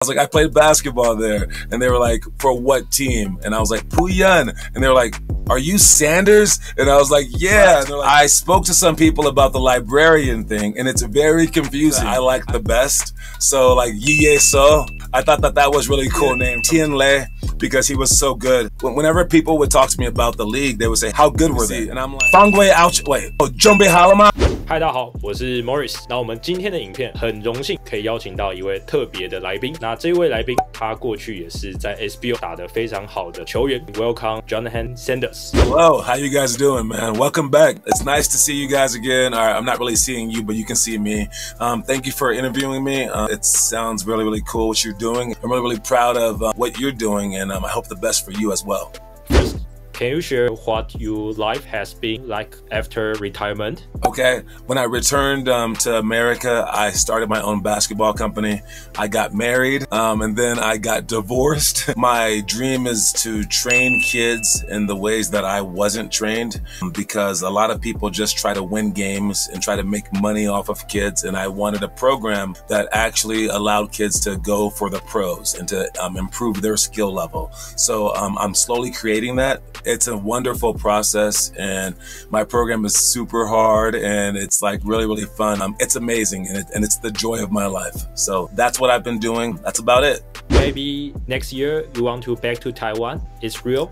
I was like, I played basketball there. And they were like, for what team? And I was like, Puyan. And they were like, are you Sanders? And I was like, yeah. And like, I spoke to some people about the librarian thing, and it's very confusing. I like the best. So like, Yi So, I thought that was really cool name. Tien Le, because he was so good. Whenever people would talk to me about the league, they would say, how good were they? And I'm like, Fangwei Ouch, wait, oh, Jumbe Halama? 嗨，大家好，我是 Morris。那我们今天的影片很荣幸可以邀请到一位特别的来宾。那这位来宾，他过去也是在 SBL 打得非常好的球员。Welcome, Jonathan Sanders. Hello, how you guys doing, man? Welcome back. It's nice to see you guys again. I'm not really seeing you, but you can see me. Thank you for interviewing me. It sounds really, really cool what you're doing. I'm really, really proud of what you're doing, and I hope the best for you as well. Can you share what your life has been like after retirement? Okay, when I returned to America, I started my own basketball company. I got married, and then I got divorced. My dream is to train kids in the ways that I wasn't trained, because a lot of people just try to win games and try to make money off of kids. And I wanted a program that actually allowed kids to go for the pros and to improve their skill level. So I'm slowly creating that. It's a wonderful process, and my program is super hard, and it's like really, really fun. It's amazing, and it's the joy of my life. So that's what I've been doing. That's about it. Maybe next year you want to back to Taiwan. It's real?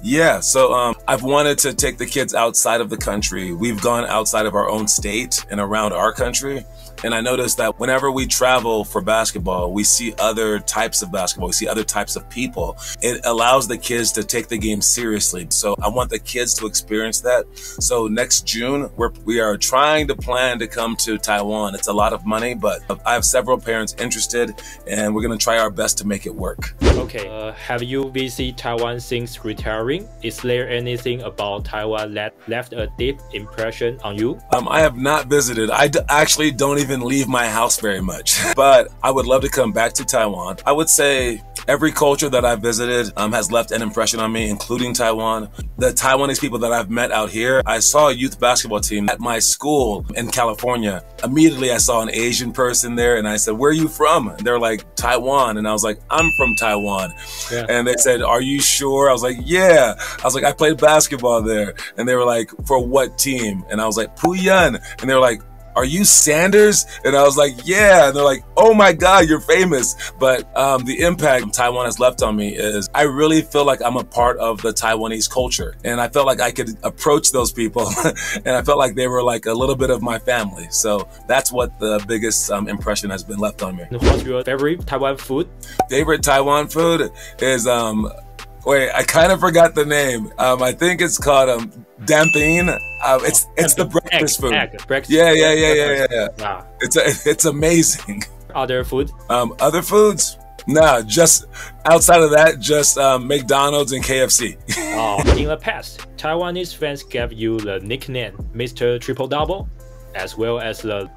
Yeah, so I've wanted to take the kids outside of the country. We've gone outside of our own state and around our country. And I noticed that whenever we travel for basketball, we see other types of basketball. We see other types of people. It allows the kids to take the game seriously. So I want the kids to experience that. So next June, we are trying to plan to come to Taiwan. It's a lot of money, but I have several parents interested, and we're going to try our best to make it work. Okay. Have you visited Taiwan since retiring? Is there anything about Taiwan that left a deep impression on you? I have not visited. I actually don't even leave my house very much, but I would love to come back to Taiwan. I would say every culture that I've visited has left an impression on me, including Taiwan. The Taiwanese people that I've met out here, I saw a youth basketball team at my school in California. Immediately I saw an Asian person there, and I said, where are you from? And they're like, Taiwan. And I was like, I'm from Taiwan. Yeah. And they said, are you sure? I was like, yeah. I was like, I played basketball there. And they were like, for what team? And I was like, Puyan. And they were like, are you Sanders? And I was like, yeah. And they're like, oh my God, you're famous. But the impact Taiwan has left on me is I really feel like I'm a part of the Taiwanese culture. And I felt like I could approach those people. And I felt like they were like a little bit of my family. So that's what the biggest impression has been left on me. What's your favorite Taiwan food? Favorite Taiwan food is, wait, I kind of forgot the name. I think it's called Damping. It's the breakfast food. Breakfast. Yeah. Wow. It's amazing. Other food? Other foods? No, just outside of that, just McDonald's and KFC. In the past, Taiwanese fans gave you the nickname Mr. Triple Double, as well as the.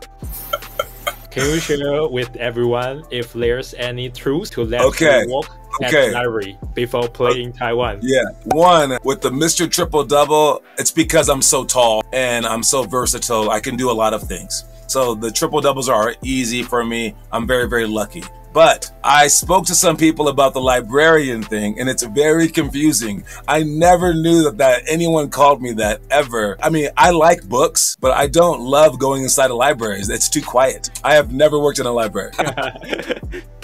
Can you share with everyone if there's any truth to that walk at the library before playing Taiwan? Yeah, one, with the Mr. Triple Double, it's because I'm so tall and I'm so versatile. I can do a lot of things. So the triple doubles are easy for me. I'm very, very lucky. But I spoke to some people about the librarian thing, and it's very confusing. I never knew that anyone called me that ever. I mean, I like books, but I don't love going inside of libraries. It's too quiet. I have never worked in a library.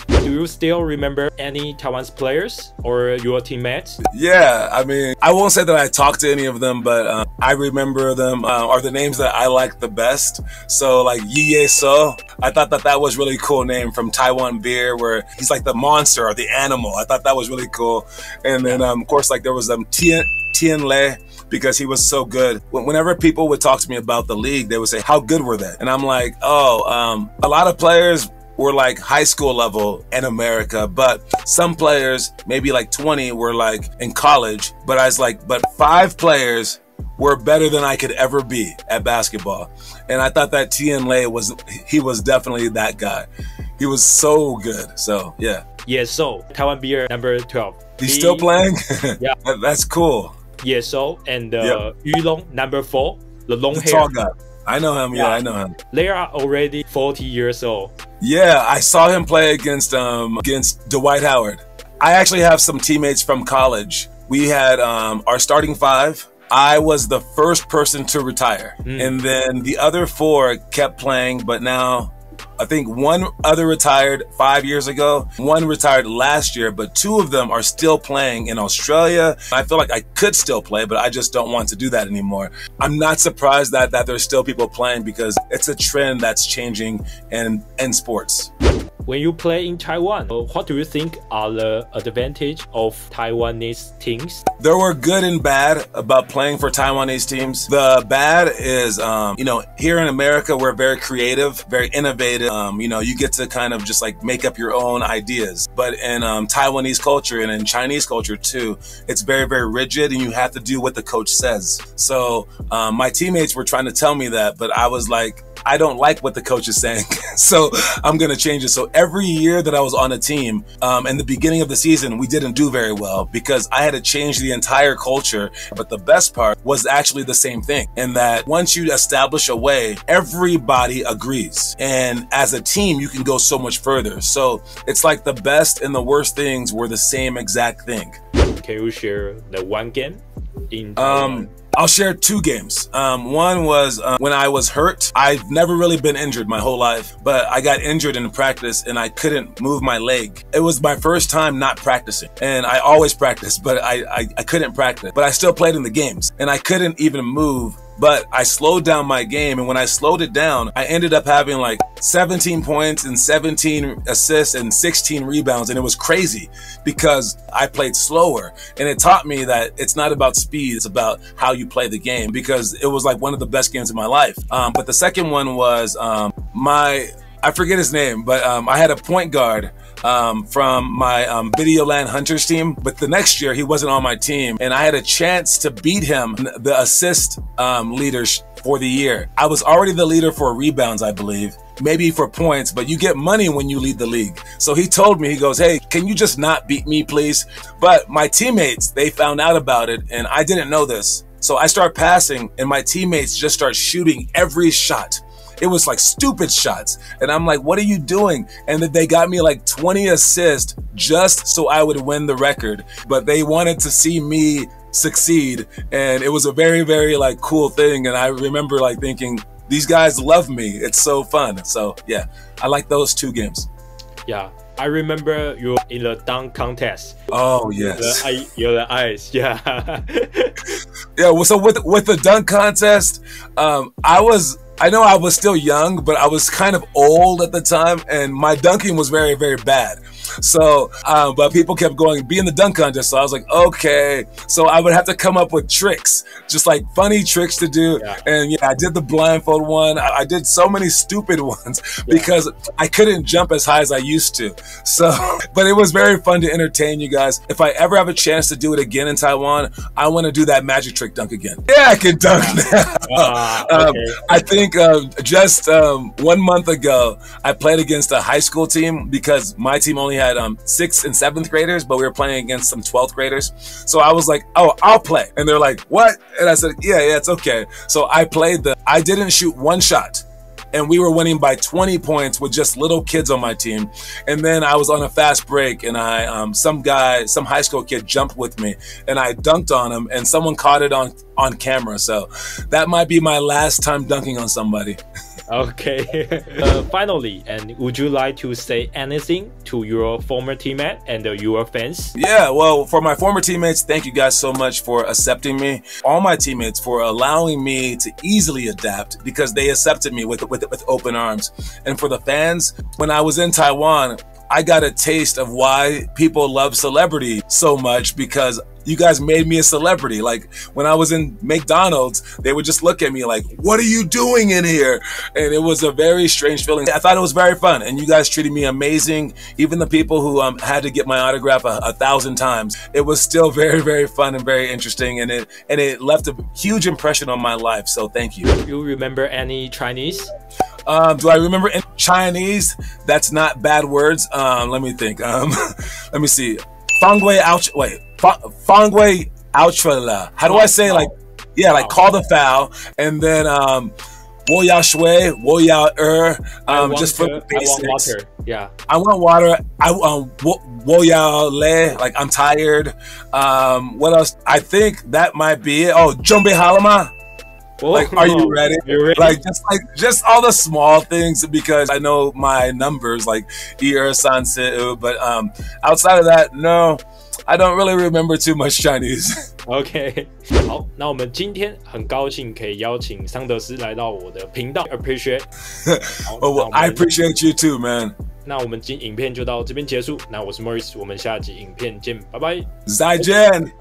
Do you still remember any Taiwanese players or your teammates? Yeah, I mean, I won't say that I talked to any of them, but I remember them are the names that I like the best. So like Yi So, I thought that was really cool name from Taiwan Beer, where he's like the monster or the animal. I thought that was really cool. And then of course, like there was Tien Le, because he was so good. Whenever people would talk to me about the league, they would say, how good were they? And I'm like, oh, a lot of players were like high school level in America, but some players, maybe like 20, were like in college. But I was like, but 5 players were better than I could ever be at basketball. And I thought that Tien Le was definitely that guy. He was so good. So yeah. Yeah, so Taiwan Beer number 12. He's still playing? Yeah. That's cool. Yeah, so and Yu Long number 4, the long hair. Tall guy. I know him. Yeah, I know him. They are already 40 years old. Yeah, I saw him play against Dwight Howard. I actually have some teammates from college. We had our starting five. I was the first person to retire. And then the other four kept playing, but now I think one other retired 5 years ago. One retired last year, but two of them are still playing in Australia. I feel like I could still play, but I just don't want to do that anymore. I'm not surprised that there's still people playing because it's a trend that's changing in sports. When you play in Taiwan, what do you think are the advantage of Taiwanese teams? There were good and bad about playing for Taiwanese teams. The bad is, you know, here in America, we're very creative, very innovative. You know, you get to kind of just like make up your own ideas. But in Taiwanese culture and in Chinese culture too, it's very, very rigid and you have to do what the coach says. So my teammates were trying to tell me that, but I was like, I don't like what the coach is saying, so I'm going to change it. So every year that I was on a team, in the beginning of the season, we didn't do very well because I had to change the entire culture. But the best part was actually the same thing, in that once you establish a way, everybody agrees. And as a team, you can go so much further. So it's like the best and the worst things were the same exact thing. Can you share the one game in Taiwan? I'll share two games. One was when I was hurt. I've never really been injured my whole life, but I got injured in practice and I couldn't move my leg. It was my first time not practicing, and I always practice, but I couldn't practice. But I still played in the games, and I couldn't even move. But I slowed down my game, and when I slowed it down, I ended up having like 17 points and 17 assists and 16 rebounds, and it was crazy because I played slower. And it taught me that it's not about speed, it's about how you play the game, because it was like one of the best games of my life. But the second one was I forget his name, but I had a point guard from my Videoland Hunters team, but the next year he wasn't on my team, and I had a chance to beat him, the assist leaders for the year. I was already the leader for rebounds, I believe, maybe for points, but you get money when you lead the league. So he told me, he goes, hey, can you just not beat me, please? But my teammates, they found out about it, and I didn't know this. So I start passing, and my teammates just start shooting every shot. It was like stupid shots. And I'm like, what are you doing? And they got me like 20 assists just so I would win the record. But they wanted to see me succeed. And it was a very, very like cool thing. And I remember like thinking, these guys love me. It's so fun. So yeah, I like those two games. Yeah. I remember you in the dunk contest. Oh yes, your eyes, yeah. Yeah. Well, so with the dunk contest, I know I was still young, but I was kind of old at the time, and my dunking was very, very bad. So, but people kept going, be in the dunk contest. So I was like, okay. So I would have to come up with tricks, just like funny tricks to do. Yeah. And yeah, I did the blindfold one. I did so many stupid ones because I couldn't jump as high as I used to. So, but it was very fun to entertain you guys. If I ever have a chance to do it again in Taiwan, I want to do that magic trick dunk again. Yeah, I can dunk now. Okay. I think just 1 month ago, I played against a high school team because my team only had 6th and 7th graders, but we were playing against some 12th graders. So I was like, oh, I'll play. And they're like, what? And I said, yeah, it's okay. So I played I didn't shoot one shot. And we were winning by 20 points with just little kids on my team. And then I was on a fast break, and some high school kid jumped with me, and I dunked on him, and someone caught it on camera. So that might be my last time dunking on somebody. Okay. Finally, and would you like to say anything to your former teammate and your fans? Yeah, well, for my former teammates, thank you guys so much for accepting me. All my teammates for allowing me to easily adapt because they accepted me with open arms. And for the fans, when I was in Taiwan, I got a taste of why people love celebrity so much because you guys made me a celebrity. Like when I was in McDonald's, they would just look at me like, what are you doing in here? And it was a very strange feeling. I thought it was very fun, and you guys treated me amazing. Even the people who had to get my autograph 1,000 times, it was still very, very fun and very interesting, and it left a huge impression on my life. So thank you. You remember any Chinese? Do I remember in Chinese? That's not bad words. Let me think. Let me see. Fangwei Ouchula. How do I say like, yeah, like call the foul. And then 我要水，我要just for the basics. I want water. Yeah. I want water.我要累. Like I'm tired. What else? I think that might be it. Oh, Jumbe Halama. Like, are you ready? Like just all the small things because I know my numbers like San but outside of that, no, I don't really remember too much Chinese. OK， 好，那我们今天很高兴可以邀请桑德斯来到我的频道 ，appreciate。well, I appreciate you too, man. 那我们今影片就到这边结束。那我是 Maurice， 我们下集影片见，拜拜。再见。